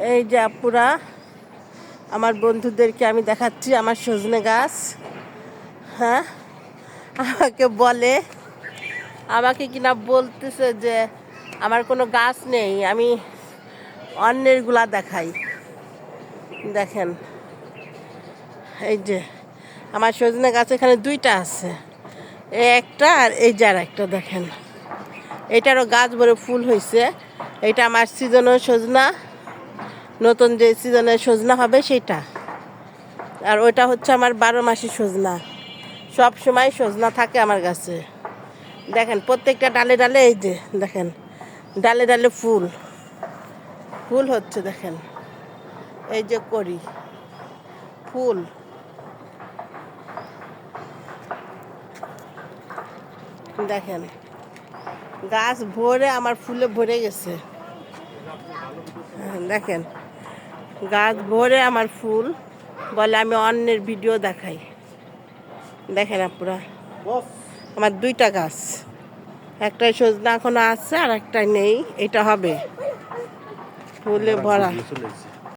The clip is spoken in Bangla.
এই যে আপুরা, আমার বন্ধুদেরকে আমি দেখাচ্ছি আমার সজনে গাছ। হ্যাঁ, আমাকে কিনা বলতেছে যে আমার কোনো গাছ নেই, আমি অন্যেরগুলা দেখাই। দেখেন, এই যে আমার সজনে গাছ এখানে দুইটা আছে, এই একটা আর এই যে আর একটা। দেখেন, এটারও গাছ ভরে ফুল হয়েছে। এটা আমার সিজনের সজনা, নতুন যে সিজনের সজনা হবে সেটা। আর ওইটা হচ্ছে আমার 12 মাসি সজনা, সব সময় সজনা থাকে আমার গাছে। দেখেন প্রত্যেকটা ডালে ডালে, এই যে দেখেন ডালে ডালে ফুল ফুল হচ্ছে। দেখেন এই যে করি ফুল, দেখেন গাছ ভরে আমার ফুলে ভরে গেছে। দেখেন গাছ ভরে আমার ফুল, বলে আমি অন্যের ভিডিও দেখাই। দেখেন আপনারা, আমার দুইটা গাছ, একটাই সজনা এখনো আছে আর একটা নেই, এটা হবে ফুলে ভরা।